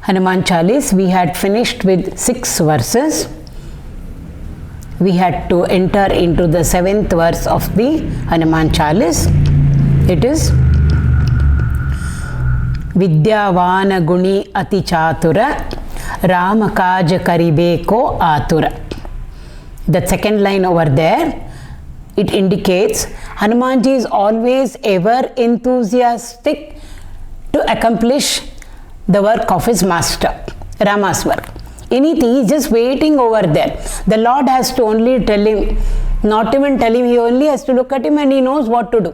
Hanuman Chalisa, we had finished with 6 verses. We had to enter into the 7th verse of the Hanuman Chalisa. It is Vidyavana Guni Ati Chatura Rama Kaj Karibeko Atura. The second line over there, it indicates Hanumanji is always ever enthusiastic to accomplish the work of his master, Rama's work. Anything, he's just waiting over there. The Lord has to only tell him, not even tell him, he only has to look at him and he knows what to do.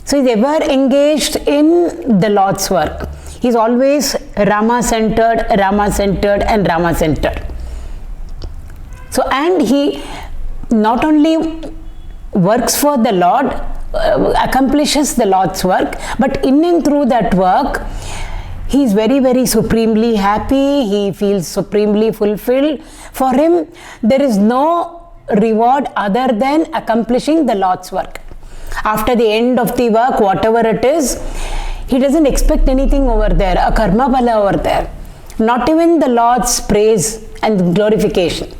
So he's ever engaged in the Lord's work. He's always Rama-centered and Rama-centered. So, and he not only works for the Lord, accomplishes the Lord's work, but in and through that work, he is very, very supremely happy. He feels supremely fulfilled. For him, there is no reward other than accomplishing the Lord's work. After the end of the work, whatever it is, he doesn't expect anything over there, a karma bala over there. Not even the Lord's praise and glorification.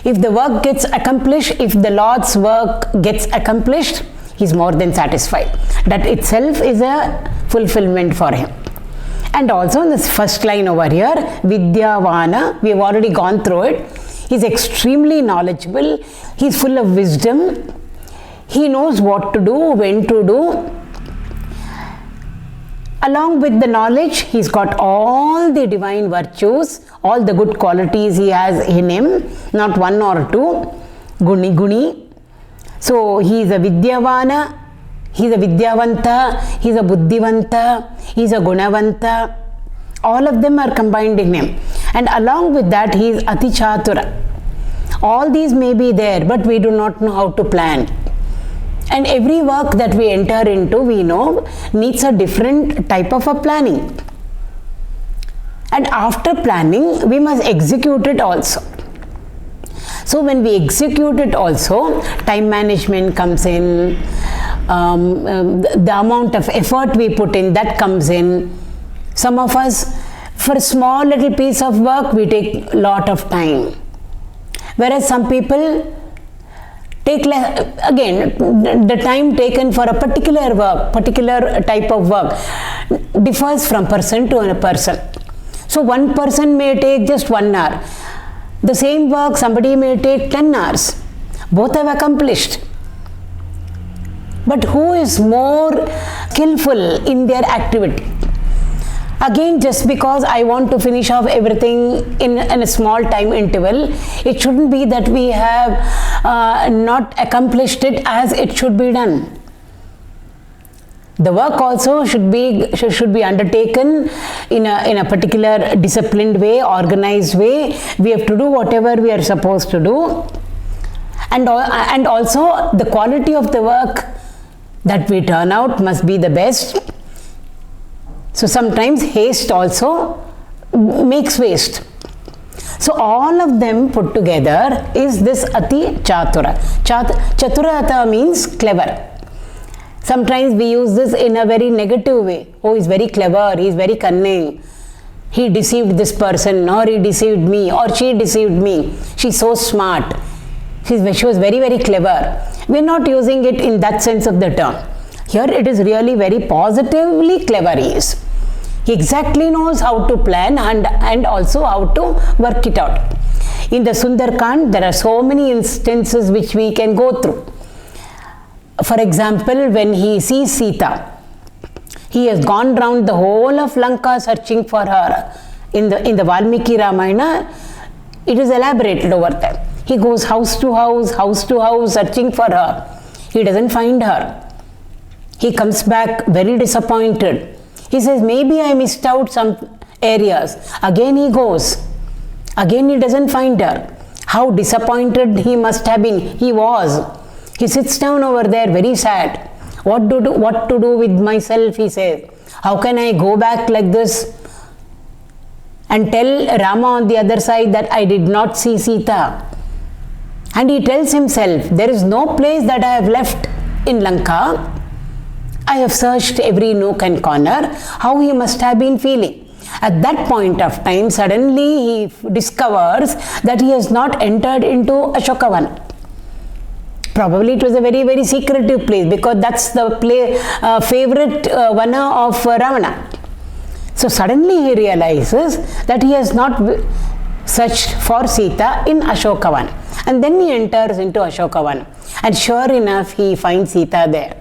If the work gets accomplished, if the Lord's work gets accomplished, he is more than satisfied. That itself is a fulfillment for him. And also in this first line over here, Vidyavana, we have already gone through it. He is extremely knowledgeable. He is full of wisdom. He knows what to do, when to do. Along with the knowledge, he's got all the divine virtues, all the good qualities he has in him, not one or two. Guni. So he is a Vidyavana. He is a Vidyavanta, he is a Buddhivanta, he is a Gunavanta. All of them are combined in him. And along with that, he is Ati Chatura. All these may be there, but we do not know how to plan. And every work that we enter into, we know, needs a different type of a planning. And after planning, we must execute it also. So when we execute it also, time management comes in, the amount of effort we put in, that comes in. Some of us, for a small little piece of work, we take a lot of time. Whereas some people take again, the time taken for a particular work, particular type of work differs from person to a person. So one person may take just 1 hour. The same work somebody may take 10 hours. Both have accomplished. But who is more skillful in their activity? Again, just because I want to finish off everything in a small time interval, it shouldn't be that we have not accomplished it as it should be done. The work also should be undertaken in a particular disciplined way, organized way. We have to do whatever we are supposed to do. And also the quality of the work that we turn out must be the best. So sometimes haste also makes waste. So all of them put together is this Ati Chatura. Chaturata means clever. Sometimes we use this in a very negative way. Oh, he's very clever, he's very cunning. He deceived this person, or he deceived me, or she deceived me. She's so smart. She was very, very clever. We're not using it in that sense of the term. Here it is really very positively clever he is. He exactly knows how to plan and also how to work it out. In the Sundarkand, there are so many instances which we can go through. For example, when he sees Sita, he has gone round the whole of Lanka searching for her. In the Valmiki Ramayana, it is elaborated over there. He goes house to house, searching for her. He doesn't find her. He comes back very disappointed. He says, maybe I missed out some areas. Again he goes. Again he doesn't find her. How disappointed he must have been. He was. He sits down over there very sad. What to do with myself, he says. How can I go back like this and tell Rama on the other side that I did not see Sita? And he tells himself, there is no place that I have left in Lanka. I have searched every nook and corner. How he must have been feeling. At that point of time, suddenly he discovers that he has not entered into Ashokavan. Probably it was a very, very secretive place, because that's the favorite vana of Ravana. So suddenly he realizes that he has not searched for Sita in Ashokavan. And then he enters into Ashokavan. And sure enough, he finds Sita there.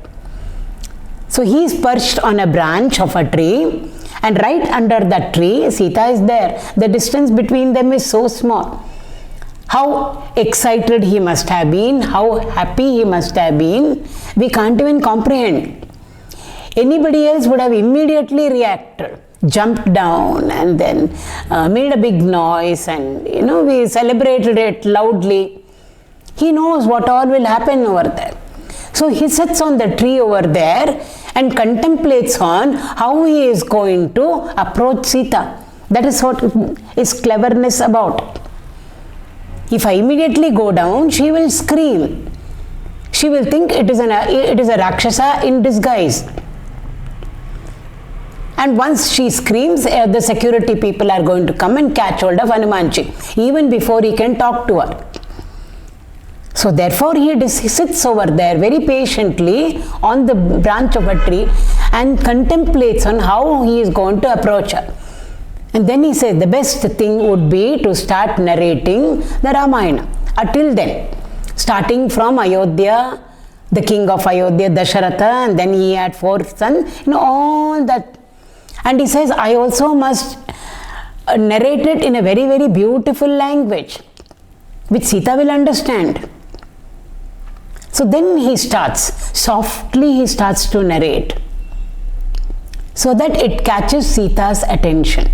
So he is perched on a branch of a tree, and right under that tree, Sita is there. The distance between them is so small. How excited he must have been, how happy he must have been, we can't even comprehend. Anybody else would have immediately reacted, jumped down, and then made a big noise, and we celebrated it loudly. He knows what all will happen over there. So he sits on the tree over there and contemplates on how he is going to approach Sita. That is what is cleverness about. If I immediately go down, she will scream. She will think it is a Rakshasa in disguise. And once she screams, the security people are going to come and catch hold of Hanumanji, even before he can talk to her. So therefore he sits over there very patiently on the branch of a tree and contemplates on how he is going to approach her. And then he says the best thing would be to start narrating the Ramayana. Until then, starting from Ayodhya, the king of Ayodhya, Dasharatha, and then he had 4 sons, all that. And he says, I also must narrate it in a very, very beautiful language, which Sita will understand. So then he softly he starts to narrate, so that it catches Sita's attention.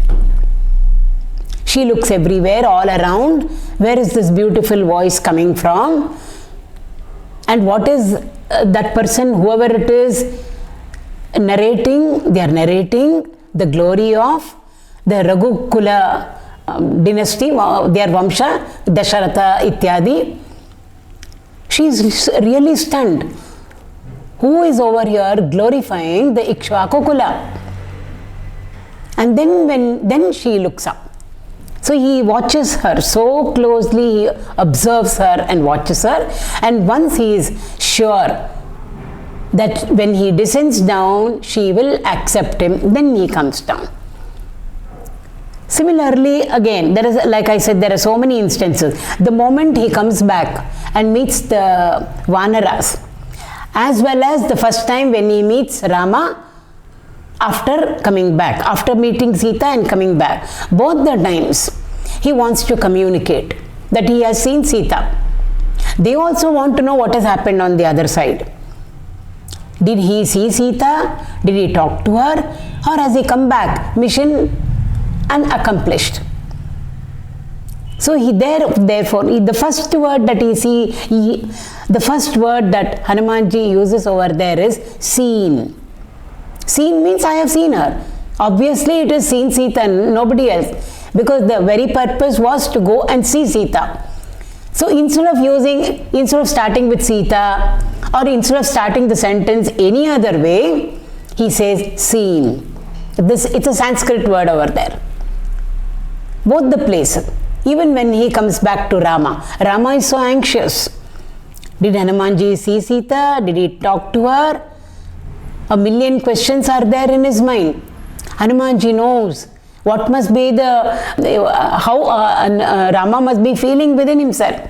She looks everywhere, all around. Where is this beautiful voice coming from? And what is that person, whoever it is, narrating? They are narrating the glory of the Raghukula dynasty, their Vamsha, Dasharatha, Ityadi. She is really stunned. Who is over here glorifying the 𝐾𝐲𝐵 And then she looks up. So he watches her so closely, he observes her and watches her, and once he is sure that when he descends down, she will accept him, then he comes down. Similarly, again, there is, like I said, there are so many instances. The moment he comes back and meets the Vanaras, as well as the first time when he meets Rama after coming back, after meeting Sita and coming back, both the times he wants to communicate that he has seen Sita. They also want to know what has happened on the other side. Did he see Sita? Did he talk to her? Or has he come back? Mission unaccomplished. So therefore, the first word that the first word that Hanumanji uses over there is seen. Seen means I have seen her. Obviously it is seen Sita, nobody else, because the very purpose was to go and see Sita. So instead of starting with Sita, or instead of starting the sentence any other way, he says seen. It's a Sanskrit word over there. Both the places. Even when he comes back to Rama is so anxious. Did Hanumanji see Sita? Did he talk to her? A million questions are there in his mind. Hanumanji knows what must be how Rama must be feeling within himself.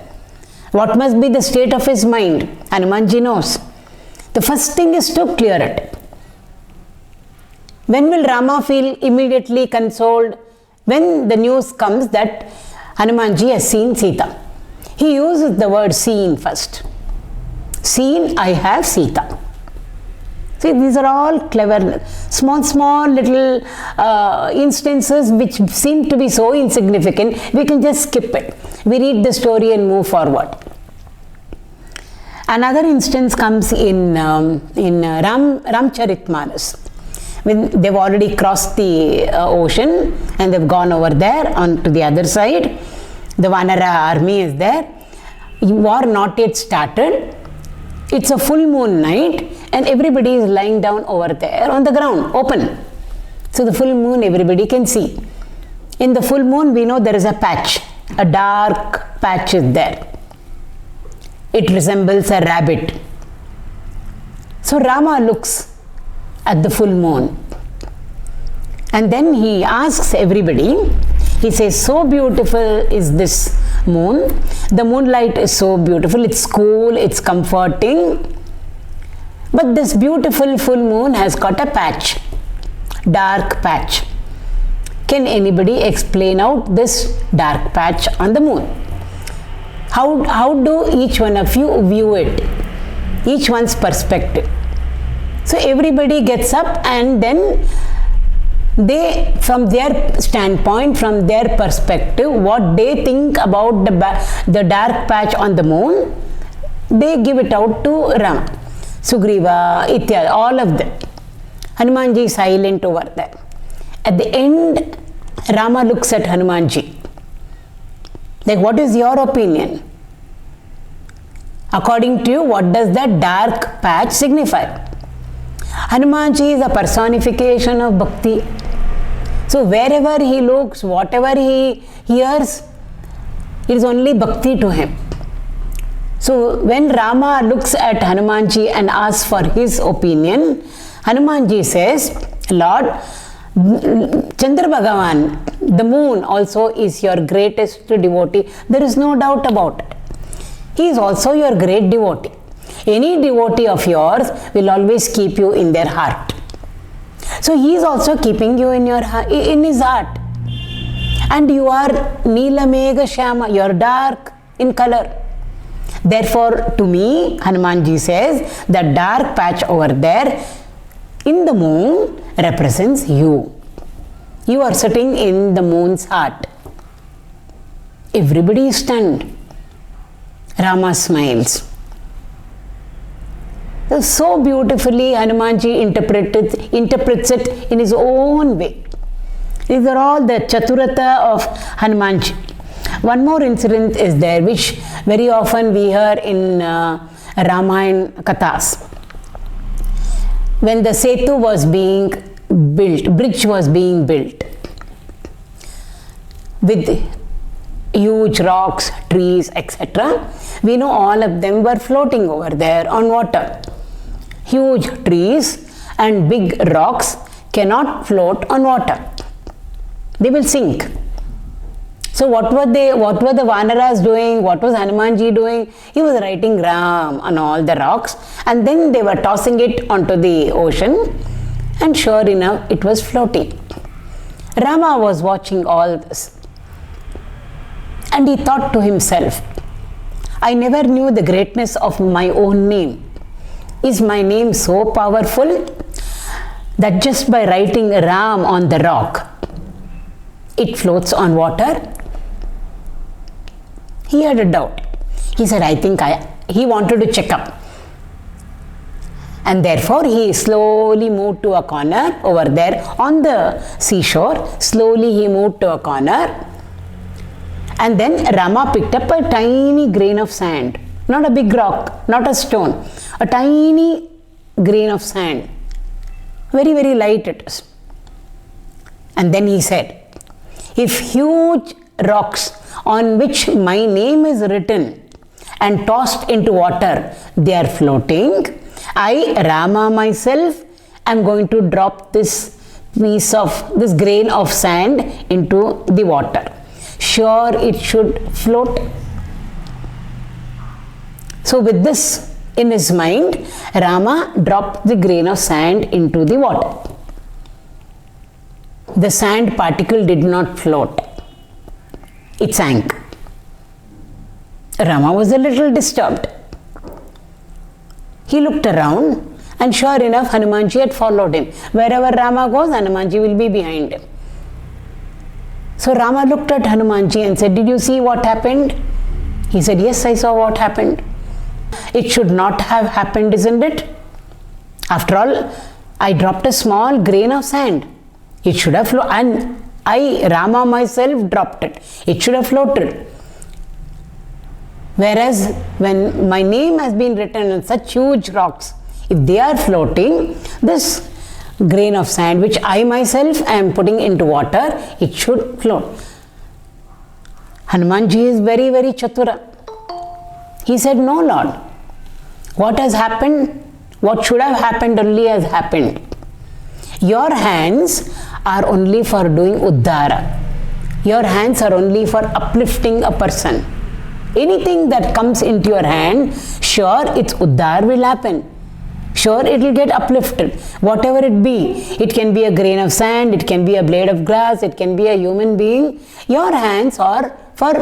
What must be the state of his mind? Hanumanji knows. The first thing is to clear it. When will Rama feel immediately consoled? When the news comes that Hanumanji has seen Sita. He uses the word seen first. Seen, I have Sita. See, these are all clever, small little instances which seem to be so insignificant, we can just skip it. We read the story and move forward. Another instance comes in Ramcharitmanas. When they've already crossed the ocean and they've gone over there on to the other side. The Vanara army is there. War not yet started. It's a full moon night and everybody is lying down over there on the ground, open. So the full moon everybody can see. In the full moon we know there is a patch, a dark patch is there. It resembles a rabbit. So Rama looks at the full moon and then he asks everybody, he says, so beautiful is this moon. The moonlight is so beautiful, it's cool, it's comforting. But this beautiful full moon has got a patch, dark patch. Can anybody explain out this dark patch on the moon? How do each one of you view it? Each one's perspective. So everybody gets up and then they, from their standpoint, from their perspective, what they think about the dark patch on the moon, they give it out to Rama, Sugriva, Ityad, all of them. Hanumanji is silent over there. At the end, Rama looks at Hanumanji. Like, what is your opinion? According to you, what does that dark patch signify? Hanumanji is a personification of bhakti. So wherever he looks, whatever he hears, it is only bhakti to him. So when Rama looks at Hanumanji and asks for his opinion, Hanumanji says, Lord, Chandra Bhagavan, the moon also is your greatest devotee. There is no doubt about it. He is also your great devotee. Any devotee of yours will always keep you in their heart. So he is also keeping you in your heart, in his heart. And you are Neelamegha Shyama, you are dark in color. Therefore, to me, Hanumanji says, the dark patch over there in the moon represents you. You are sitting in the moon's heart. Everybody is stunned. Rama smiles. So beautifully Hanumanji interprets it in his own way. These are all the chaturata of Hanumanji. One more incident is there which very often we hear in Ramayan Kathas. When the Setu was being built, bridge was being built with huge rocks, trees, etc. We know all of them were floating over there on water. Huge trees and big rocks cannot float on water. They will sink. So what were the Vanaras doing? What was Hanumanji doing? He was writing Ram on all the rocks and then they were tossing it onto the ocean and sure enough it was floating. Rama was watching all this and he thought to himself, I never knew the greatness of my own name. Is my name so powerful that just by writing Ram on the rock, it floats on water? He had a doubt. He said, he wanted to check up. And therefore, he slowly moved to a corner over there on the seashore. Slowly he moved to a corner. And then Rama picked up a tiny grain of sand. Not a big rock, not a stone. A tiny grain of sand. Very, very light it is. And then he said, if huge rocks on which my name is written and tossed into water, they are floating, I, Rama myself, am going to drop this grain of sand into the water. Sure, it should float. So with this in his mind, Rama dropped the grain of sand into the water. The sand particle did not float. It sank. Rama was a little disturbed. He looked around and sure enough Hanumanji had followed him. Wherever Rama goes, Hanumanji will be behind him. So Rama looked at Hanumanji and said, did you see what happened? He said, yes, I saw what happened. It should not have happened, isn't it? After all, I dropped a small grain of sand. It should have floated, and I, Rama myself, dropped it. It should have floated. Whereas when my name has been written on such huge rocks, if they are floating, this grain of sand which I myself am putting into water, it should float. Hanumanji is very, very chatura. He said, no Lord, what has happened, what should have happened only has happened. Your hands are only for doing uddhara. Your hands are only for uplifting a person. Anything that comes into your hand, sure, its uddhar will happen. Sure, it will get uplifted. Whatever it be. It can be a grain of sand, it can be a blade of grass, it can be a human being. Your hands are for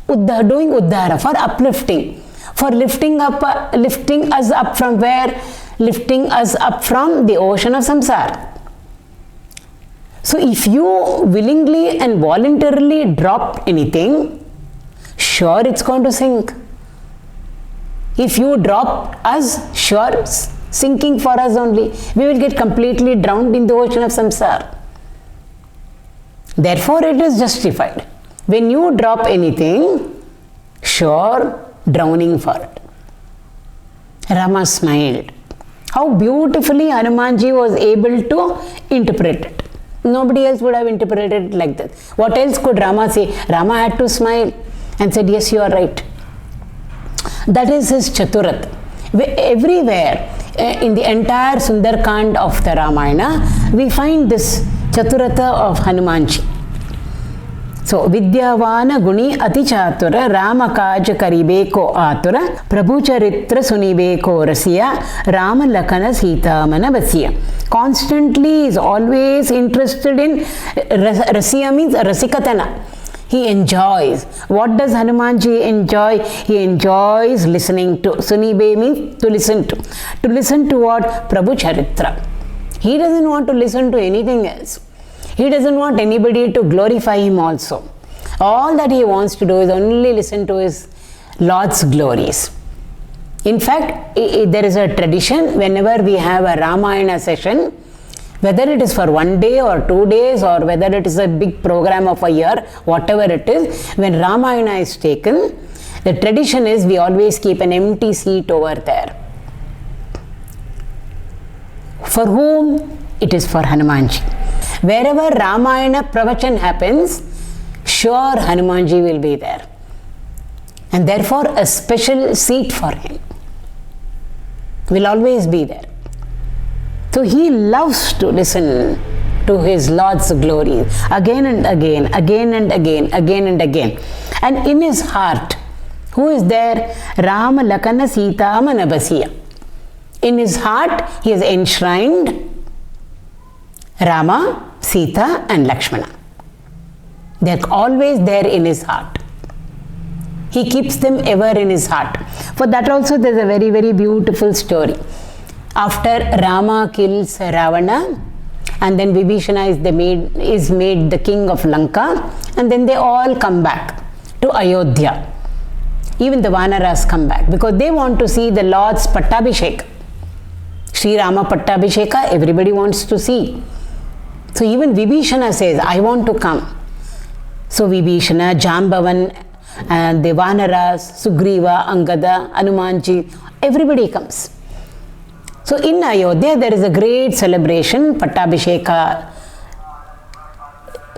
doing uddhara, for uplifting. For lifting us up from where? Lifting us up from the ocean of samsara. So if you willingly and voluntarily drop anything, sure it's going to sink. If you drop us, sure sinking for us only. We will get completely drowned in the ocean of samsara. Therefore it is justified. When you drop anything, sure drowning for it. Rama smiled. How beautifully Hanumanji was able to interpret it. Nobody else would have interpreted it like that. What else could Rama say? Rama had to smile and said, yes, you are right. That is his chaturat. Everywhere in the entire Sundarkand of the Ramayana, we find this chaturata of Hanumanji. So, Vidyavana Guni Ati Chatura Rama Kaj Karibeko Atura Prabhu Charitra Sunibeko Rasiya Rama Lakana Sita Manavasiya. Constantly is always interested in Rasiya means Rasikatana. He enjoys. What does Hanumanji enjoy? He enjoys listening to. Sunibe means to listen to. To listen to what? Prabhu Charitra. He doesn't want to listen to anything else. He doesn't want anybody to glorify him also. All that he wants to do is only listen to his Lord's glories. In fact, there is a tradition whenever we have a Ramayana session, whether it is for 1 day or 2 days or whether it is a big program of a year, whatever it is, when Ramayana is taken, the tradition is we always keep an empty seat over there. For whom? It is for Hanumanji. Wherever Ramayana pravachan happens, sure Hanumanji will be there. And therefore a special seat for him will always be there. So he loves to listen to his Lord's glory again and again, again and again, again and again. And in his heart, who is there? Rama Lakana Sita Manavasiya. In his heart, he has enshrined Rama, Sita and Lakshmana. They are always there in his heart. He keeps them ever in his heart. For that also there is a very, very beautiful story. After Rama kills Ravana and then Vibhishana is made the king of Lanka, and then they all come back to Ayodhya. Even the Vanaras come back because they want to see the Lord's Pattabhishek. Sri Rama Pattabhisheka, everybody wants to see. So even Vibhishana says, I want to come. So Vibhishana, Jambavan, and the Vanaras, Sugriva, Angada, Hanumanji, everybody comes. So in Ayodhya there is a great celebration. Pattabhisheka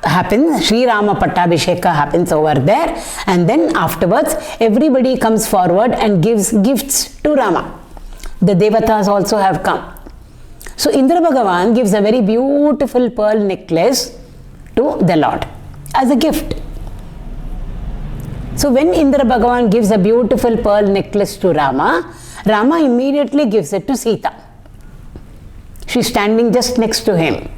happens, Sri Rama Pattabhisheka happens over there, and then afterwards everybody comes forward and gives gifts to Rama. The Devatas also have come. So Indra Bhagavan gives a very beautiful pearl necklace to the Lord as a gift. So when Indra Bhagavan gives a beautiful pearl necklace to Rama, Rama immediately gives it to Sita. She is standing just next to him.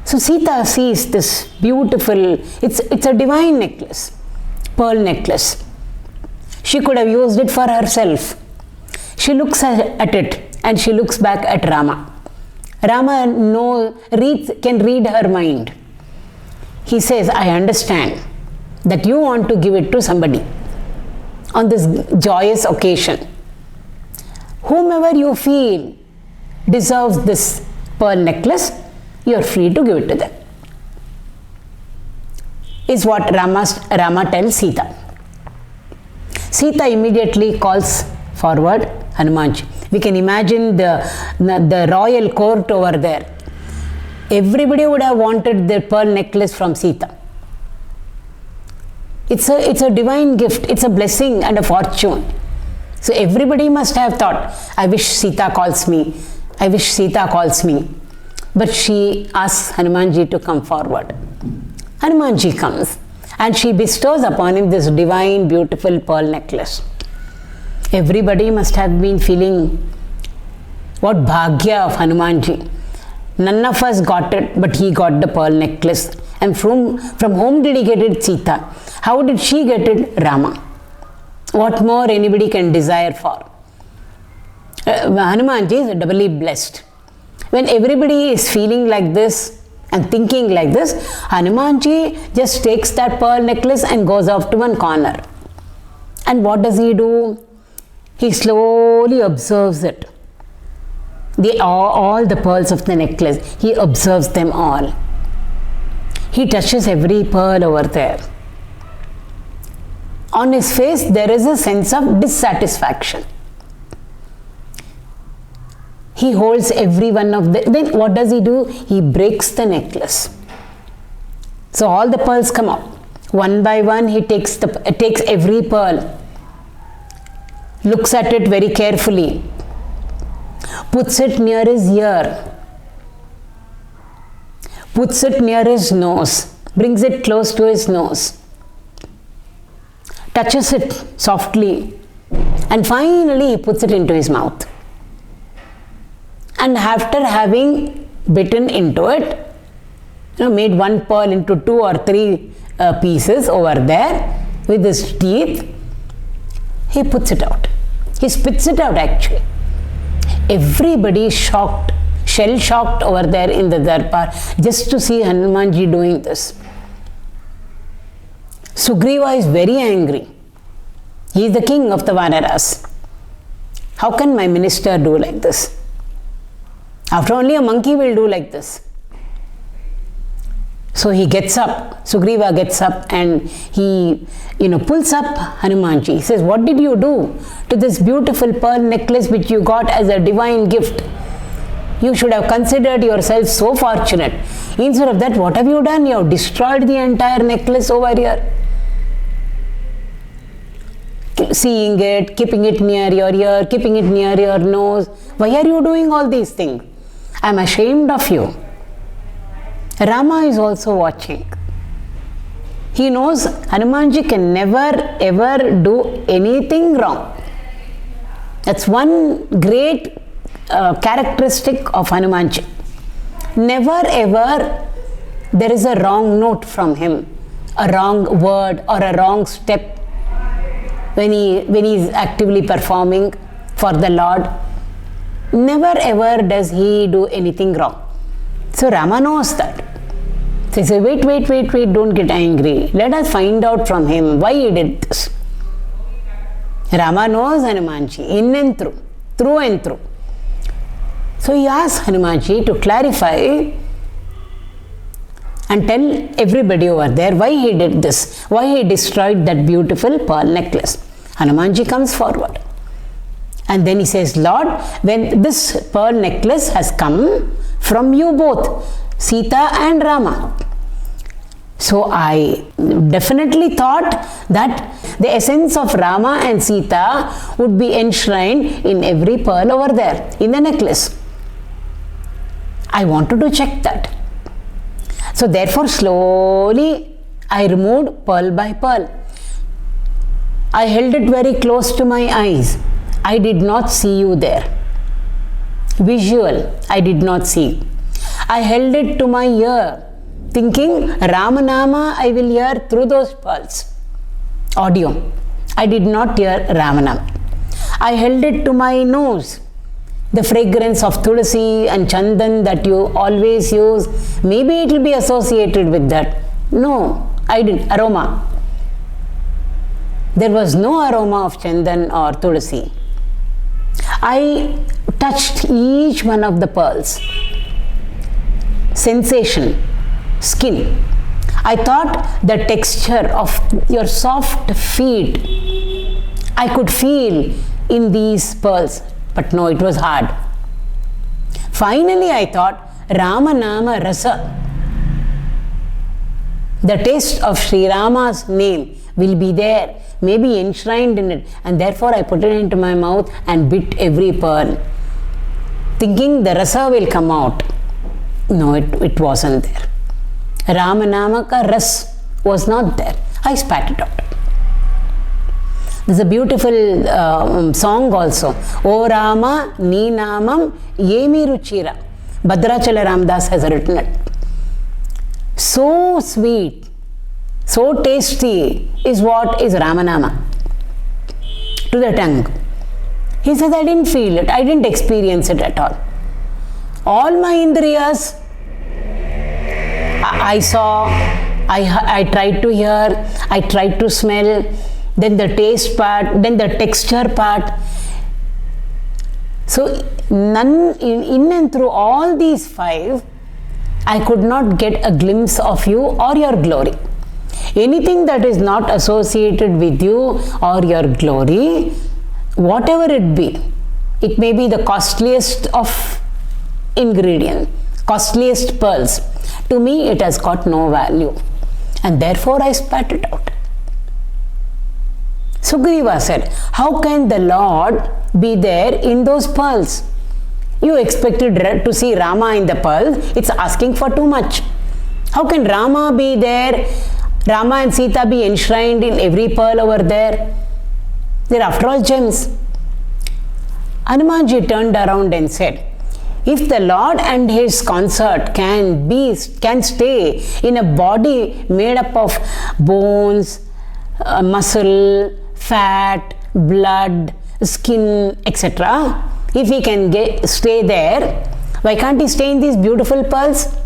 So Sita sees this beautiful, it's a divine necklace, pearl necklace. She could have used it for herself. She looks at it and she looks back at Rama. Rama can read her mind. He says, I understand that you want to give it to somebody on this joyous occasion. Whomever you feel deserves this pearl necklace, you are free to give it to them. Is what Rama tells Sita. Sita immediately calls forward Hanumanji. We can imagine the royal court over there. Everybody would have wanted the pearl necklace from Sita. It's a divine gift. It's a blessing and a fortune. So everybody must have thought, I wish Sita calls me. I wish Sita calls me. But she asks Hanumanji to come forward. Hanumanji comes and she bestows upon him this divine, beautiful pearl necklace. Everybody must have been feeling what bhagya of Hanumanji. None of us got it, but he got the pearl necklace. And from whom did he get it? Sita. How did she get it? Rama. What more anybody can desire for? Hanumanji is doubly blessed. When everybody is feeling like this and thinking like this, Hanumanji just takes that pearl necklace and goes off to one corner. And what does he do? He slowly observes it. All the pearls of the necklace, he observes them all. He touches every pearl over there. On his face, there is a sense of dissatisfaction. He holds every one of them. Then what does he do? He breaks the necklace. So all the pearls come out. One by one, he takes every pearl, looks at it very carefully, puts it near his ear, puts it near his nose, brings it close to his nose, touches it softly, and finally he puts it into his mouth. And after having bitten into it, made one pearl into 2 or 3 pieces over there with his teeth, he puts it out. He spits it out actually. Everybody is shocked, shell-shocked over there in the darbar just to see Hanumanji doing this. Sugriva is very angry. He is the king of the Vanaras. How can my minister do like this? After only a monkey will do like this. So he gets up, Sugriva gets up and he pulls up Hanumanji. He says, what did you do to this beautiful pearl necklace which you got as a divine gift? You should have considered yourself so fortunate. Instead of that, what have you done? You have destroyed the entire necklace over here. Seeing it, keeping it near your ear, keeping it near your nose. Why are you doing all these things? I am ashamed of you. Rama is also watching. He knows Hanumanji can never ever do anything wrong. That's one great characteristic of Hanumanji. Never ever there is a wrong note from him, a wrong word or a wrong step when he is actively performing for the Lord. Never ever does he do anything wrong. So Rama knows that. So he says, wait, don't get angry. Let us find out from him why he did this. Rama knows Hanumanji in and through and through. So he asks Hanumanji to clarify and tell everybody over there why he did this, why he destroyed that beautiful pearl necklace. Hanumanji comes forward. And then he says, Lord, when this pearl necklace has come from you both, Sita and Rama. So I definitely thought that the essence of Rama and Sita would be enshrined in every pearl over there, in the necklace. I wanted to check that. So therefore slowly I removed pearl by pearl. I held it very close to my eyes. I did not see you there. Visual, I did not see. I held it to my ear, thinking Ramanama I will hear through those pearls. Audio. I did not hear Ramanama. I held it to my nose. The fragrance of Tulsi and Chandan that you always use, maybe it will be associated with that. No, I didn't. Aroma. There was no aroma of Chandan or Tulsi. I touched each one of the pearls. Sensation, skin. I thought the texture of your soft feet, I could feel in these pearls. But no, it was hard. Finally, I thought, Ramanama Rasa. The taste of Sri Rama's name will be there, maybe enshrined in it. And therefore, I put it into my mouth and bit every pearl, thinking the rasa will come out. No, it wasn't there. Ramanama ka ras was not there. I spat it out. There's a beautiful song also. O Rama, Ni Namam, Yemi Ruchira. Bhadrachala Ramdas has written it. So sweet, so tasty is what is Ramanama to the tongue. He says, I didn't feel it, I didn't experience it at all. All my indriyas, I saw, I tried to hear, I tried to smell, then the taste part, then the texture part. So none in and through all these five, I could not get a glimpse of you or your glory. Anything that is not associated with you or your glory, whatever it be, it may be the costliest of ingredient, costliest pearls. To me, it has got no value. And therefore, I spat it out. Sugriva said, how can the Lord be there in those pearls? You expected to see Rama in the pearls. It's asking for too much. How can Rama be there? Rama and Sita be enshrined in every pearl over there? They're after all gems. Hanumanji turned around and said, if the Lord and his consort can stay in a body made up of bones, muscle, fat, blood, skin, etc., if he can stay there, why can't he stay in these beautiful pearls?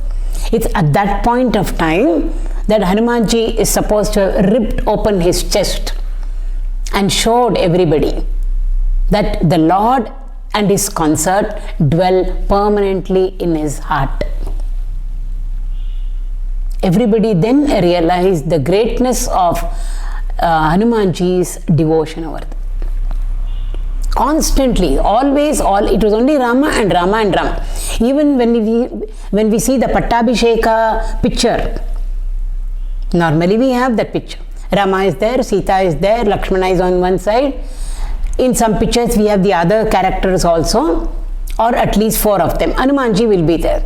It's at that point of time that Hanumanji is supposed to have ripped open his chest and showed everybody that the Lord and his consort dwell permanently in his heart. Everybody then realized the greatness of Hanumanji's devotion over there. Constantly, always, it was only Rama and Rama and Rama. Even when we see the Pattabhisheka picture, normally we have that picture. Rama is there, Sita is there, Lakshmana is on one side. In some pictures we have the other characters also, or at least 4 of them. Hanumanji will be there.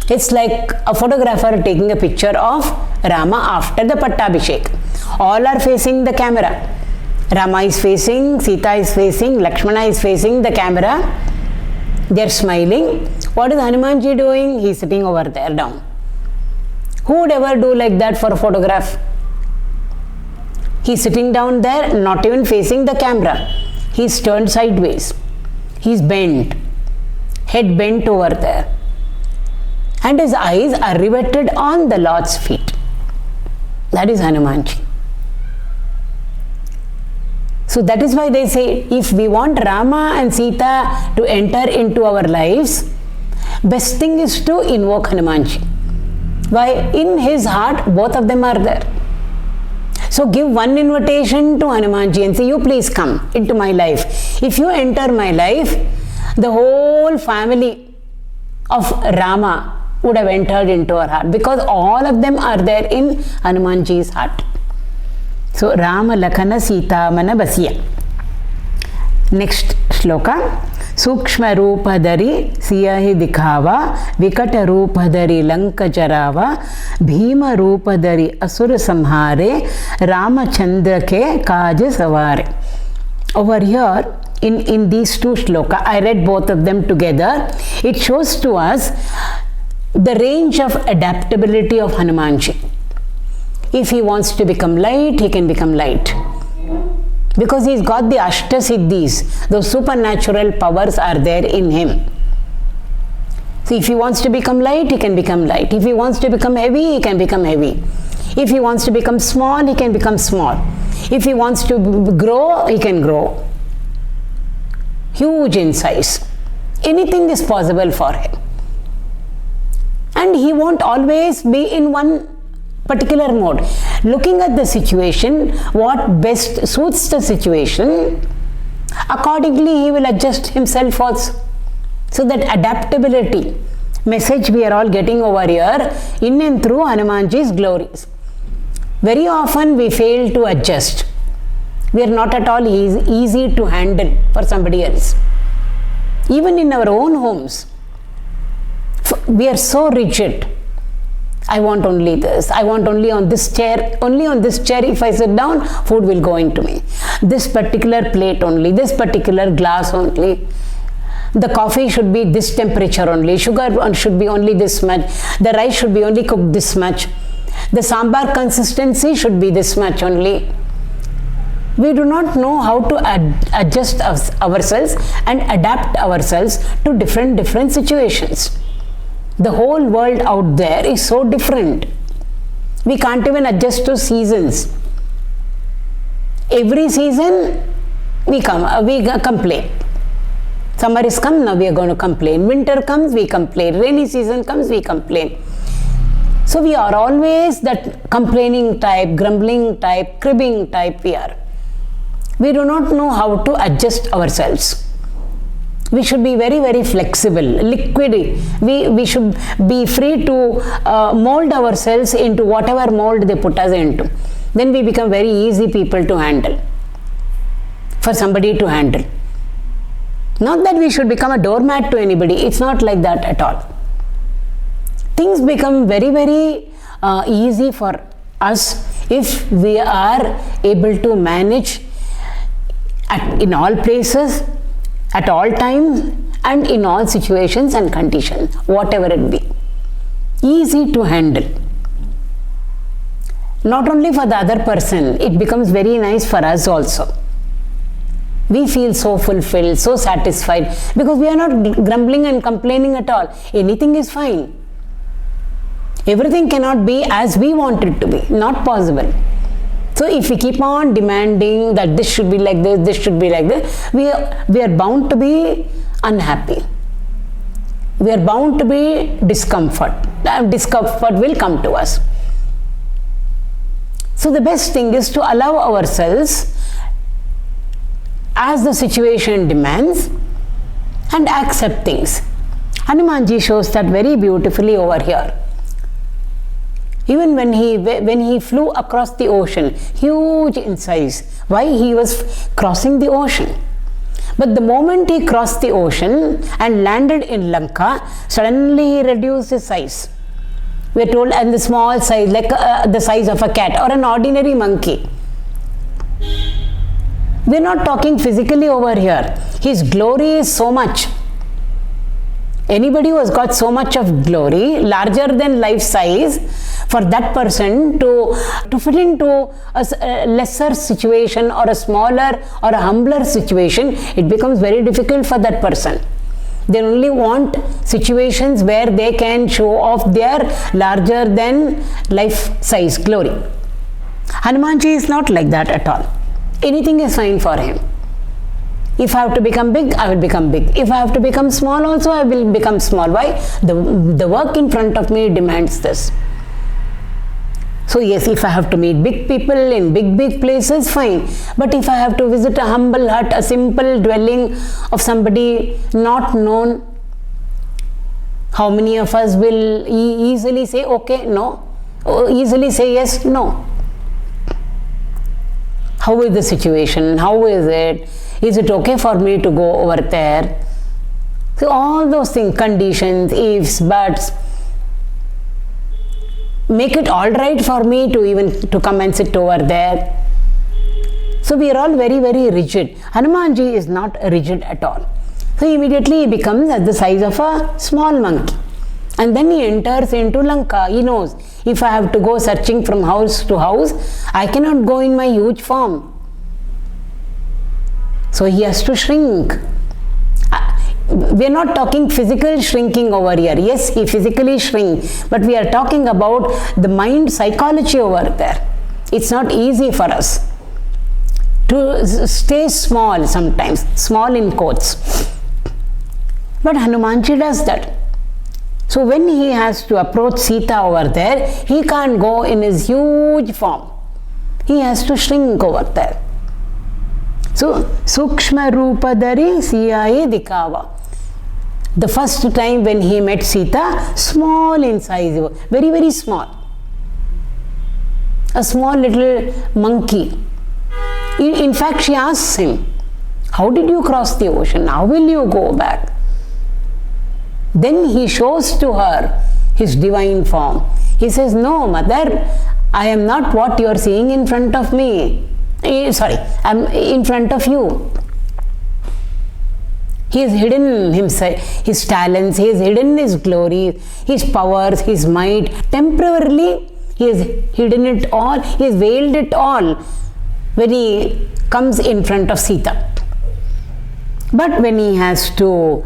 It's like a photographer taking a picture of Rama after the Pattabhishek. All are facing the camera. Rama is facing, Sita is facing, Lakshmana is facing the camera. They are smiling. What is Hanumanji doing? He is sitting over there down. Who would ever do like that for a photograph? He is sitting down there, not even facing the camera. He is turned sideways. He is bent, head bent over there. And his eyes are riveted on the Lord's feet. That is Hanumanji. So that is why they say, if we want Rama and Sita to enter into our lives, best thing is to invoke Hanumanji. Why? In his heart, both of them are there. So give one invitation to Hanumanji and say, you please come into my life. If you enter my life, the whole family of Rama would have entered into our heart, because all of them are there in Hanumanji's heart. So, Rama Lakhana Sita Mana Basiya. Next shloka. Sukshma Roopadari Siyahi Dikhava Vikata Roopadari Lanka Jarava Bhima Roopadari Asura Samhare Ramachandra ke Kaaj Savare. Over here, in these 2 shloka, I read both of them together. It shows to us the range of adaptability of Hanumanji. If he wants to become light, he can become light. Because he's got the Ashta Siddhis, those supernatural powers are there in him. So if he wants to become light, he can become light. If he wants to become heavy, he can become heavy. If he wants to become small, he can become small. If he wants to grow, he can grow. Huge in size. Anything is possible for him. And he won't always be in one particular mode. Looking at the situation, what best suits the situation, Accordingly, he will adjust himself also. So that adaptability message we are all getting over here in and through Hanumanji's glories. Very often we fail to adjust. We are not at all easy to handle for somebody else. Even in our own homes, we are so rigid. I want only this. I want only on this chair. Only on this chair, if I sit down, food will go into me. This particular plate only. This particular glass only. The coffee should be this temperature only. Sugar should be only this much. The rice should be only cooked this much. The sambar consistency should be this much only. We do not know how to adjust ourselves and adapt ourselves to different situations. The whole world out there is so different. We can't even adjust to seasons. Every season we complain. Summer is come, now we are going to complain. Winter comes, we complain. Rainy season comes, we complain. So we are always that complaining type, grumbling type, cribbing type we are. We do not know how to adjust ourselves. We should be very flexible, liquid. We should be free to mold ourselves into whatever mold they put us into. Then we become very easy people to handle, for somebody to handle. Not that we should become a doormat to anybody. It's not like that at all. Things become very easy for us if we are able to manage in all places, at all times, and in all situations and conditions, whatever it be. Easy to handle. Not only for the other person, it becomes very nice for us also. We feel so fulfilled, so satisfied, because we are not grumbling and complaining at all. Anything is fine. Everything cannot be as we want it to be. Not possible. So if we keep on demanding that this should be like this should be like this, we are bound to be unhappy. We are bound to be discomfort. Discomfort will come to us. So the best thing is to allow ourselves as the situation demands and accept things. Hanumanji shows that very beautifully over here. Even when he flew across the ocean, huge in size. Why? He was crossing the ocean. But the moment he crossed the ocean and landed in Lanka, suddenly he reduced his size. We are told, and the small size, like the size of a cat or an ordinary monkey. We are not talking physically over here. His glory is so much. Anybody who has got so much of glory, larger than life size, for that person to fit into a lesser situation or a smaller or a humbler situation, it becomes very difficult for that person. They only want situations where they can show off their larger than life size glory. Hanumanji is not like that at all. Anything is fine for him. If I have to become big, I will become big. If I have to become small also, I will become small. Why? The work in front of me demands this. So yes, if I have to meet big people in big places, fine. But if I have to visit a humble hut, a simple dwelling of somebody not known, how many of us will easily say okay, no? Easily say yes, no? How is the situation? How is it? Is it okay for me to go over there? So all those things, conditions, ifs, buts, make it all right for me to come and sit over there. So we are all very rigid. Hanumanji is not rigid at all. So immediately he becomes at the size of a small monkey. And then he enters into Lanka. He knows, if I have to go searching from house to house, I cannot go in my huge form. So he has to shrink. We are not talking physical shrinking over here. Yes, he physically shrinks, but we are talking about the mind psychology over there. It's not easy for us to stay small sometimes, small in quotes. But Hanumanji does that. So when he has to approach Sita over there, he can't go in his huge form. He has to shrink over there. So, Sukshma Rupadari Siyaye Dikava. The first time when he met Sita, small in size, very, very small. A small little monkey. In fact, she asks him, how did you cross the ocean? How will you go back? Then he shows to her his divine form. He says, no, mother, I am not what you are seeing in front of me. Sorry, I am in front of you. He has hidden himself, his talents, he has hidden his glory, his powers, his might. Temporarily, he has hidden it all, he has veiled it all when he comes in front of Sita. But when he has to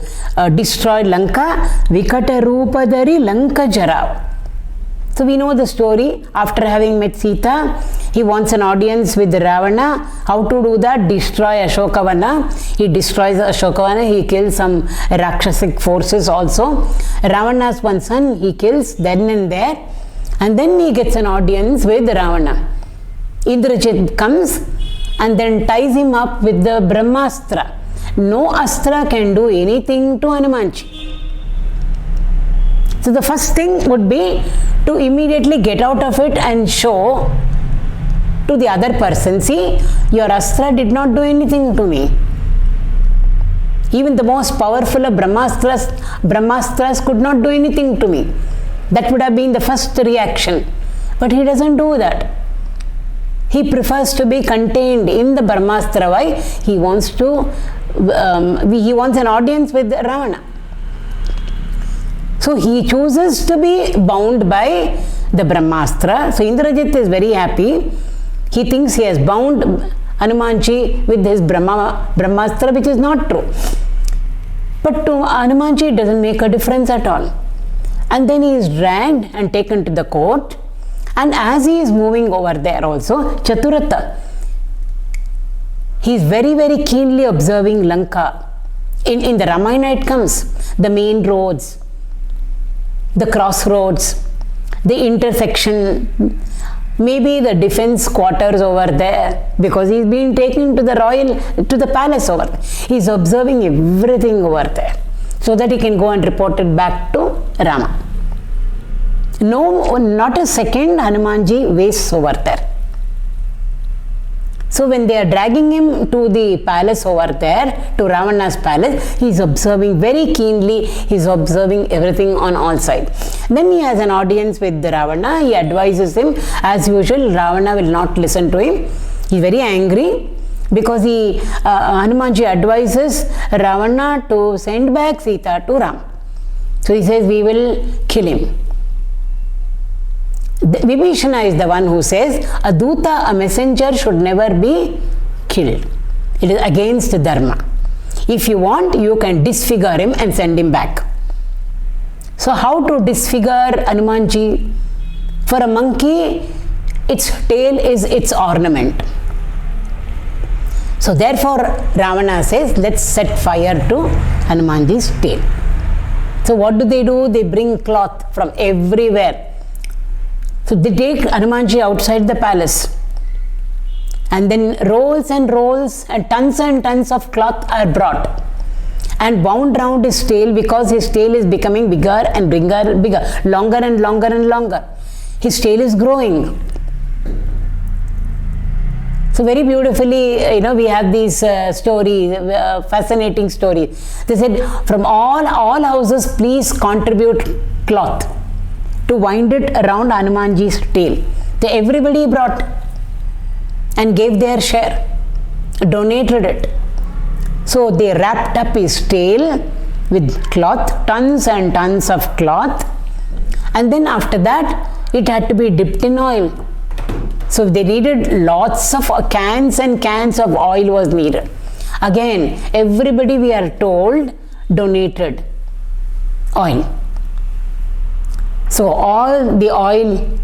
destroy Lanka, Vikata Rupadari Lanka Jara. So we know the story. After having met Sita, he wants an audience with Ravana. How to do that? Destroy Ashokavana. He destroys Ashokavana. He kills some Rakshasic forces also. Ravana's one son he kills then and there. And then he gets an audience with Ravana. Indrajit comes and then ties him up with the Brahmastra. No astra can do anything to Hanumanji. So the first thing would be to immediately get out of it and show to the other person, see, your astra did not do anything to me. Even the most powerful of Brahmastras could not do anything to me. That would have been the first reaction. But he doesn't do that. He prefers to be contained in the Brahmastra. Why? He wants an audience with Ravana. So he chooses to be bound by the Brahmastra. So Indrajit is very happy. He thinks he has bound Hanumanji with his Brahmastra, which is not true. But to Hanumanji it doesn't make a difference at all. And then he is dragged and taken to the court. And as he is moving over there also, Chaturata, he is very, very keenly observing Lanka. In the Ramayana it comes, the main roads, the crossroads, the intersection, maybe the defense quarters over there, because he's been taken to the palace over there. He's observing everything over there so that he can go and report it back to Rama. No, not a second Hanumanji wastes over there. So when they are dragging him to the palace over there, to Ravana's palace, he is observing very keenly, he is observing everything on all sides. Then he has an audience with Ravana, he advises him. As usual, Ravana will not listen to him. He is very angry because Hanumanji advises Ravana to send back Sita to Ram. So he says, we will kill him. Vibhishana is the one who says, a Duta, a messenger, should never be killed. It is against Dharma. If you want, you can disfigure him and send him back. So how to disfigure Hanumanji? For a monkey, its tail is its ornament. So therefore, Ravana says, let's set fire to Hanumanji's tail. So what do? They bring cloth from everywhere. So they take Hanumanji outside the palace, and then rolls and tons of cloth are brought and wound round his tail, because his tail is becoming bigger and bigger, longer and longer and longer. His tail is growing. So very beautifully, we have these stories, fascinating stories. They said, from all houses, please contribute cloth to wind it around Hanumanji's tail. Everybody brought and gave their share, donated it. So they wrapped up his tail with cloth, tons and tons of cloth, and then after that it had to be dipped in oil. So they needed lots of cans and cans of oil was needed. Again, everybody, we are told, donated oil. So all the oil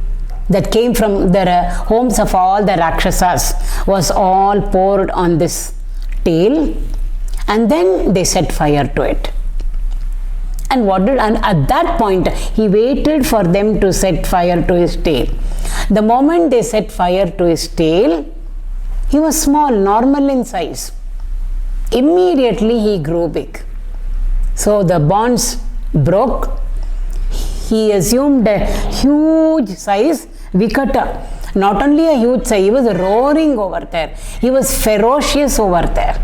that came from the homes of all the Rakshasas was all poured on this tail, and then they set fire to it. And at that point, he waited for them to set fire to his tail. The moment they set fire to his tail, he was small, normal in size. Immediately he grew big. So the bonds broke. He assumed a huge size, Vikata. Not only a huge size, he was roaring over there. He was ferocious over there.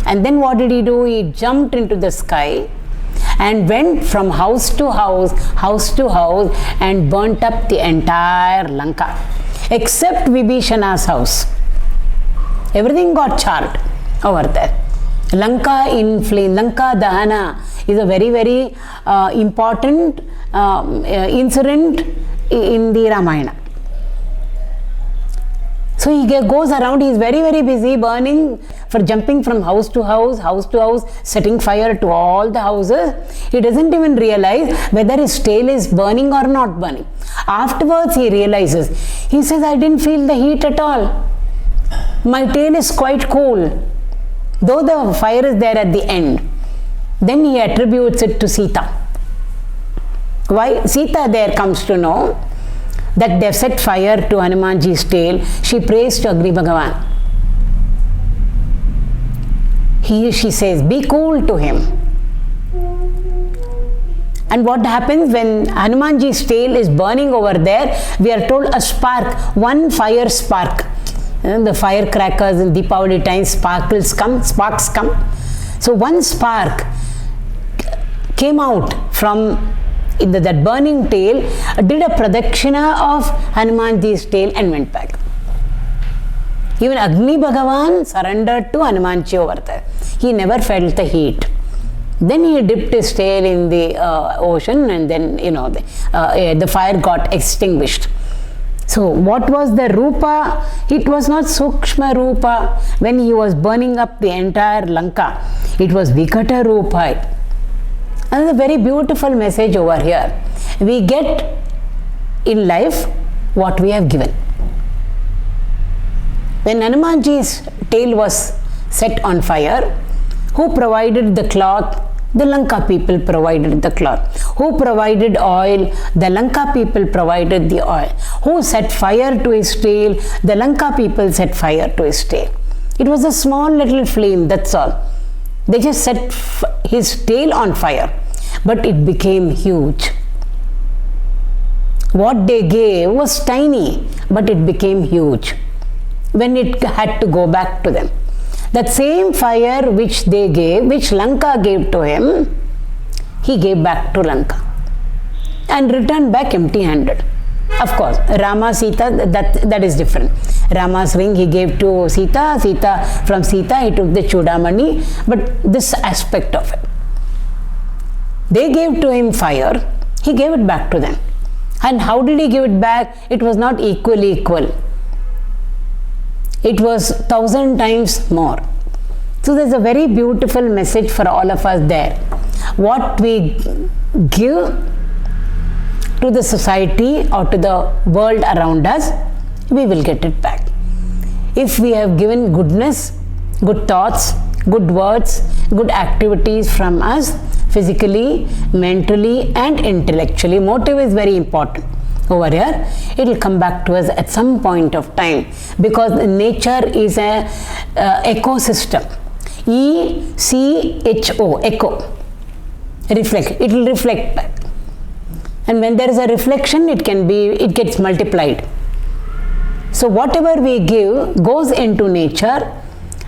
And then what did he do? He jumped into the sky and went from house to house and burnt up the entire Lanka, except Vibhishana's house. Everything got charred over there. Lanka in flame, Lanka Dahana is a very, very important incident in the Ramayana. So he goes around, he is very, very busy burning, for jumping from house to house, setting fire to all the houses. He doesn't even realize whether his tail is burning or not burning. Afterwards he realizes, he says, I didn't feel the heat at all. My tail is quite cool, though the fire is there at the end. Then he attributes it to Sita. Why? Sita there comes to know that they have set fire to Hanumanji's tail. She prays to Agni Bhagavan. She says, be cool to him. And what happens when Hanumanji's tail is burning over there? We are told a spark, one fire spark. The firecrackers in Deepavali time, sparks come. So one spark came out from that burning tail, did a pradakshina of Hanumanji's tail and went back. Even Agni Bhagavan surrendered to Hanumanji over there. He never felt the heat. Then he dipped his tail in the ocean, and then the fire got extinguished. So what was the Rupa? It was not Sukshma Rupa when he was burning up the entire Lanka. It was Vikata Rupa. Another very beautiful message over here. We get in life what we have given. When Hanumanji's tail was set on fire, who provided the cloth? The Lanka people provided the cloth. Who provided oil? The Lanka people provided the oil. Who set fire to his tail? The Lanka people set fire to his tail. It was a small little flame, that's all. They just set his tail on fire, but it became huge. What they gave was tiny, but it became huge when it had to go back to them. That same fire which they gave, which Lanka gave to him, he gave back to Lanka and returned back empty-handed. Of course, Rama, Sita, that is different. Rama's ring he gave to Sita, from Sita he took the Chudamani, but this aspect of it. They gave to him fire, he gave it back to them. And how did he give it back? It was not equal. It was 1,000 times more. So there's a very beautiful message for all of us there. What we give to the society or to the world around us, we will get it back. If we have given goodness, good thoughts, good words, good activities from us, physically, mentally and intellectually, motive is very important. Over here, it will come back to us at some point of time, because nature is a ecosystem. ECHO, echo. Reflect. It will reflect back. And when there is a reflection, it gets multiplied. So whatever we give goes into nature.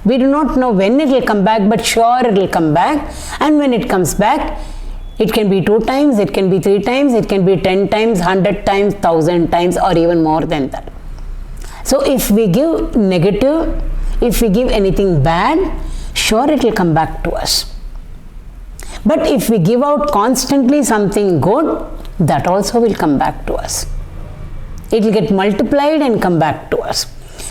We do not know when it will come back, but sure it will come back. And when it comes back, it can be 2 times, it can be 3 times, it can be 10 times, 100 times, 1,000 times, or even more than that. So if we give negative, if we give anything bad, sure it will come back to us. But if we give out constantly something good, that also will come back to us. It will get multiplied and come back to us.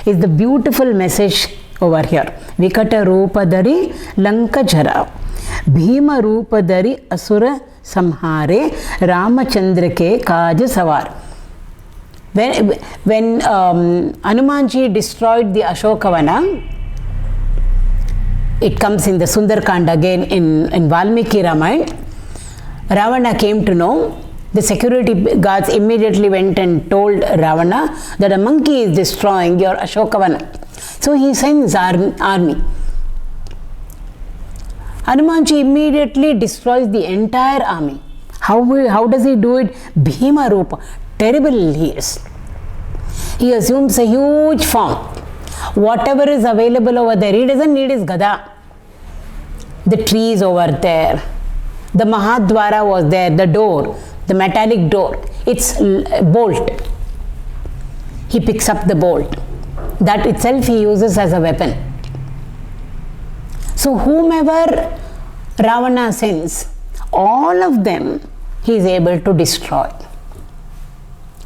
It's the beautiful message over here. Vikata Rupadari Lanka Jara. Bhima Rupadari Asura Samhare Ramachandrake Kaj Savar. When Hanumanji destroyed the Ashokavana, it comes in the Sundarkand again in Valmiki Ramayana. Ravana came to know. The security guards immediately went and told Ravana that a monkey is destroying your Ashokavana. So he sends army. Hanumanji immediately destroys the entire army. How does he do it? Bhima Rupa. Terrible he is. He assumes a huge form. Whatever is available over there, he doesn't need his gada. The trees over there. The Mahadwara was there, the door, the metallic door. It's bolt. He picks up the bolt. That itself he uses as a weapon. So whomever Ravana sends, all of them he is able to destroy.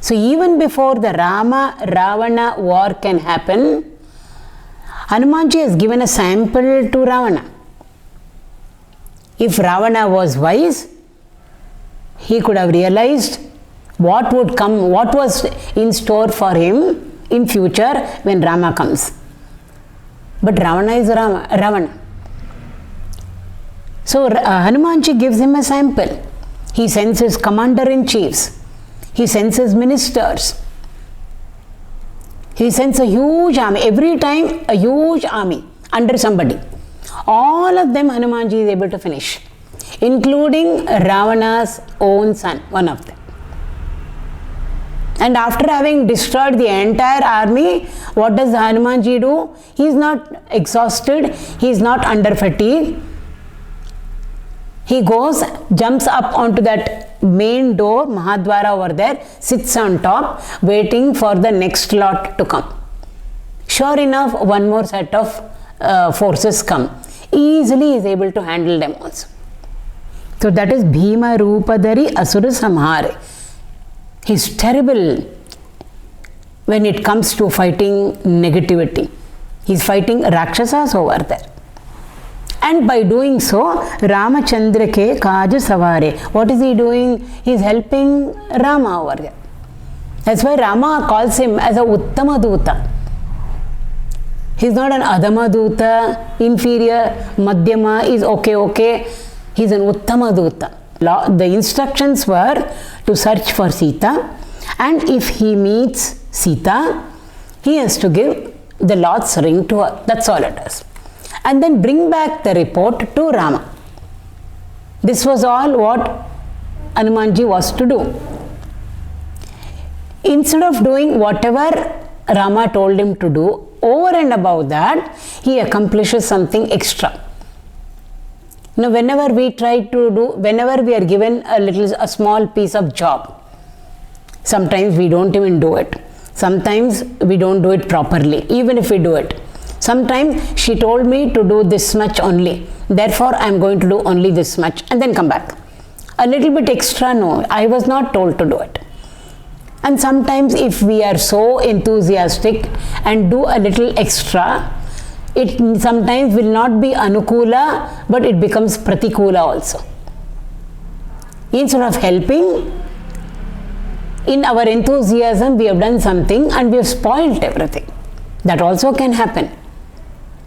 So even before the Rama-Ravana war can happen, Hanumanji has given a sample to Ravana. If Ravana was wise, he could have realized what would come, what was in store for him in future when Rama comes. But Ravana is Ravana. So Hanumanji gives him a sample. He sends his commander-in-chiefs. He sends his ministers. He sends a huge army. Every time a huge army under somebody. All of them Hanumanji is able to finish. Including Ravana's own son, one of them. And after having destroyed the entire army, what does Hanumanji do? He is not exhausted. He is not under fatigue. He goes, jumps up onto that main door, Mahadwara over there, sits on top, waiting for the next lot to come. Sure enough, one more set of forces come. Easily is able to handle them also. So that is Bhima Rupadari Asura Samhare. He is terrible when it comes to fighting negativity. He is fighting Rakshasas over there. And by doing so, Ramachandra ke kaaj savare. What is he doing? He is helping Rama over there. That's why Rama calls him as a Uttama Duta. He is not an Adama Duta, inferior, Madhyama is okay. He is an Uttama Duta. The instructions were to search for Sita, and if he meets Sita, he has to give the Lord's ring to her. That's all it is. And then bring back the report to Rama. This was all what Hanumanji was to do. Instead of doing whatever Rama told him to do, over and above that, he accomplishes something extra. Now, whenever we are given a small piece of job, sometimes we don't even do it. Sometimes we don't do it properly, even if we do it. Sometimes she told me to do this much only. Therefore, I am going to do only this much and then come back. A little bit extra, no, I was not told to do it. And sometimes if we are so enthusiastic and do a little extra, it sometimes will not be anukula, but it becomes pratikula also. Instead of helping, in our enthusiasm, we have done something and we have spoiled everything. That also can happen.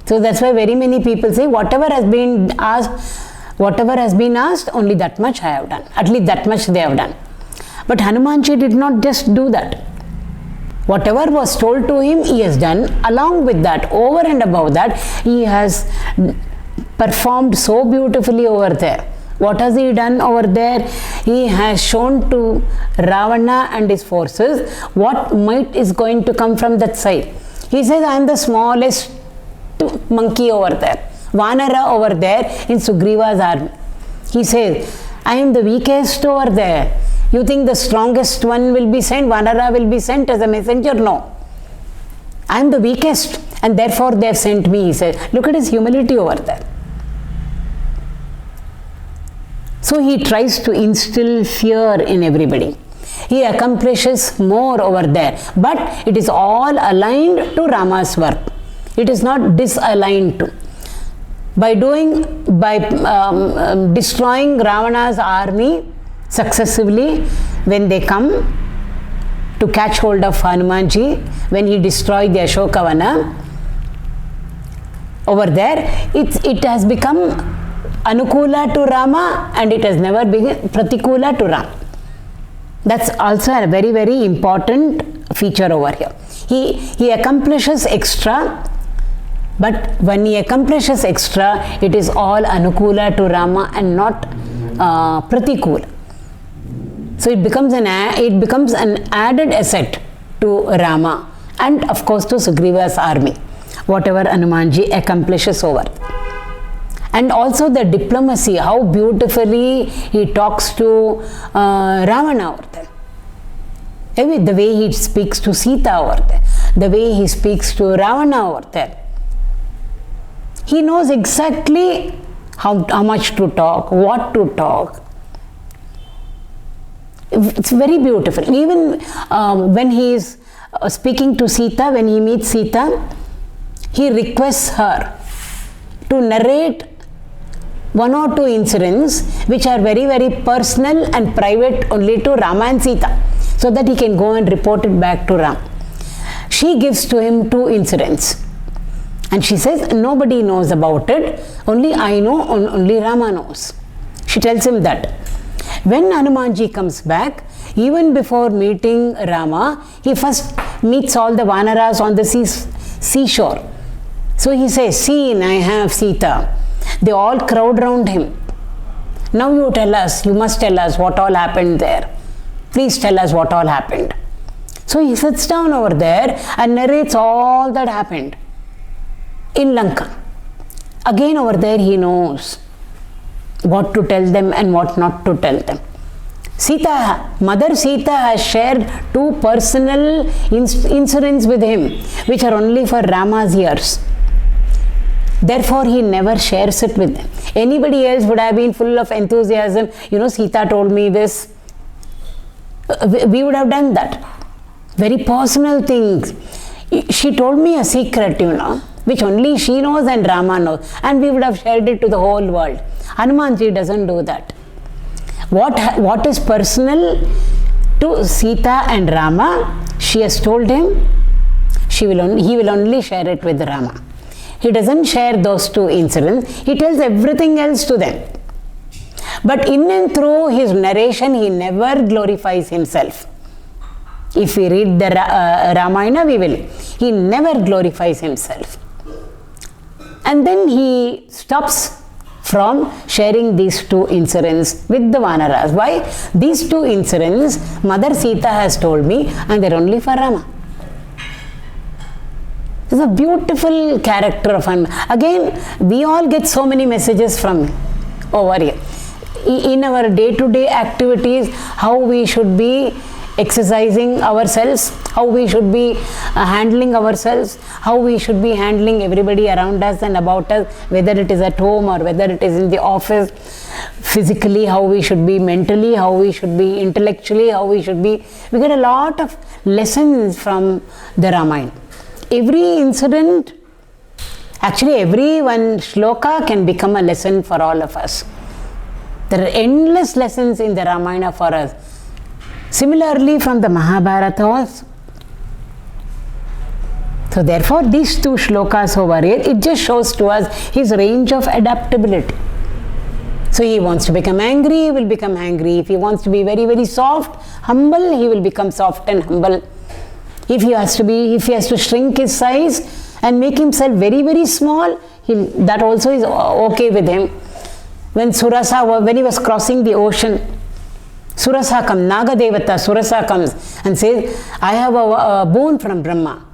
So that's why very many people say, whatever has been asked, only that much I have done. At least that much they have done. But Hanumanji did not just do that. Whatever was told to him, he has done. Along with that, over and above that, he has performed so beautifully over there. What has he done over there? He has shown to Ravana and his forces what might is going to come from that side. He says, I am the smallest monkey over there, Vanara over there in Sugriva's army. He says, I am the weakest over there. You think the strongest one will be sent, Vanara will be sent as a messenger? No. I am the weakest and therefore they have sent me, he says. Look at his humility over there. So he tries to instill fear in everybody. He accomplishes more over there, but it is all aligned to Rama's work. It is not disaligned to. By destroying Ravana's army successively, when they come to catch hold of Hanumanji, when he destroyed the Ashokavana, over there, it has become Anukula to Rama and it has never been Pratikula to Rama. That's also a very, very important feature over here. He accomplishes extra But when he accomplishes extra, it is all Anukula to Rama and not Pratikula. So it becomes an added asset to Rama and of course to Sugriva's army, whatever Hanumanji accomplishes over. And also the diplomacy, how beautifully he talks to Ravana over there. The way he speaks to Sita over there, the way he speaks to Ravana over there. He knows exactly how much to talk, what to talk. It's very beautiful. Even when he is speaking to Sita, when he meets Sita, he requests her to narrate one or two incidents which are very, very personal and private only to Rama and Sita, so that he can go and report it back to Ram. She gives to him 2 incidents. And she says, nobody knows about it, only I know, only Rama knows. She tells him that. When Hanumanji comes back, even before meeting Rama, he first meets all the Vanaras on the seashore. So he says, see, I have Sita. They all crowd round him. Now you tell us, you must tell us what all happened there. Please tell us what all happened. So he sits down over there and narrates all that happened in Lanka. Again over there he knows what to tell them and what not to tell them. Mother Sita has shared 2 personal incidents with him, which are only for Rama's ears. Therefore, he never shares it with them. Anybody else would have been full of enthusiasm. Sita told me this. We would have done that. Very personal things. She told me a secret, which only she knows and Rama knows. And we would have shared it to the whole world. Hanumanji doesn't do that. What is personal to Sita and Rama, she has told him, he will only share it with Rama. He doesn't share those 2 incidents. He tells everything else to them. But in and through his narration, he never glorifies himself. If we read the Ramayana, we will. He never glorifies himself. And then he stops from sharing these 2 incidents with the Vanaras. Why? These 2 incidents, Mother Sita has told me, and they're only for Rama. This is a beautiful character of Hanuman. Again, we all get so many messages from over here. In our day-to-day activities, how we should be exercising ourselves, how we should be handling ourselves, how we should be handling everybody around us and about us, whether it is at home or whether it is in the office, physically, how we should be mentally, how we should be intellectually, how we should be. We get a lot of lessons from the Ramayana. Every incident, actually every one shloka can become a lesson for all of us. There are endless lessons in the Ramayana for us. Similarly from the Mahabharata also. So therefore these 2 shlokas over here, it just shows to us his range of adaptability. So he wants to become angry, he will become angry. If he wants to be very, very soft, humble, he will become soft and humble. If he has to shrink his size and make himself very, very small, that also is okay with him. When when he was crossing the ocean, Surasa comes, Nagadevata, Surasa comes and says, I have a boon from Brahma.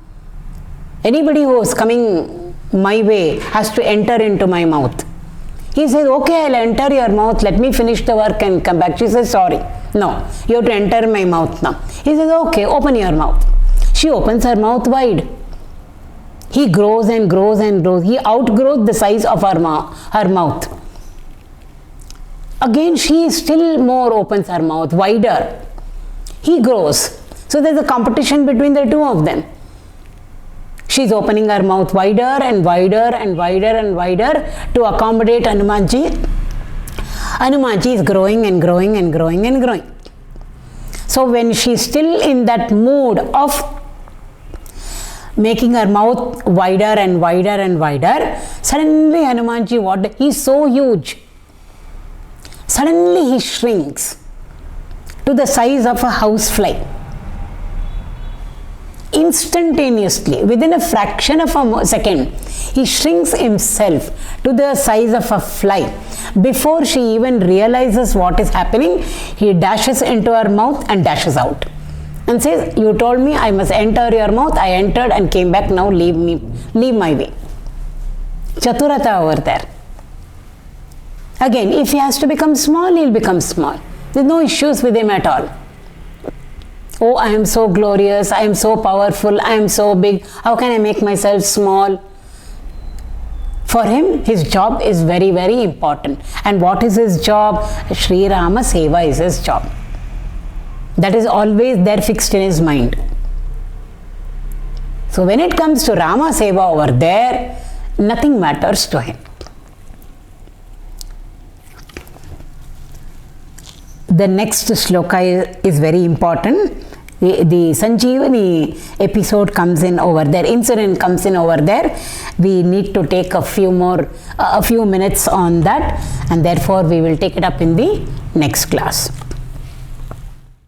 Anybody who is coming my way has to enter into my mouth. He says, okay, I'll enter your mouth, let me finish the work and come back. She says, sorry, no, you have to enter my mouth now. He says, okay, open your mouth. She opens her mouth wide. He grows and grows and grows. He outgrows the size of her mouth. Again, she still more opens her mouth wider. He grows. So there's a competition between the 2 of them. She's opening her mouth wider and wider and wider and wider to accommodate Hanumanji. Hanumanji is growing and growing and growing and growing. So when she's still in that mood of making her mouth wider and wider and wider, suddenly Hanumanji, he's so huge. Suddenly he shrinks to the size of a housefly. instantaneously, within a fraction of a second, he shrinks himself to the size of a fly. Before she even realizes what is happening, he dashes into her mouth and dashes out and says, you told me I must enter your mouth, I entered and came back, now leave my way. Chaturata over there. Again, if he has to become small, he'll become small. There's no issues with him at all. Oh, I am so glorious, I am so powerful, I am so big, how can I make myself small? For him, his job is very, very important. And what is his job? Sri Rama Seva is his job. That is always there fixed in his mind. So when it comes to Rama Seva over there, nothing matters to him. The next shloka is very important. The Sanjeevani episode comes in over there, incident comes in over there. We need to take a few minutes on that, and therefore we will take it up in the next class.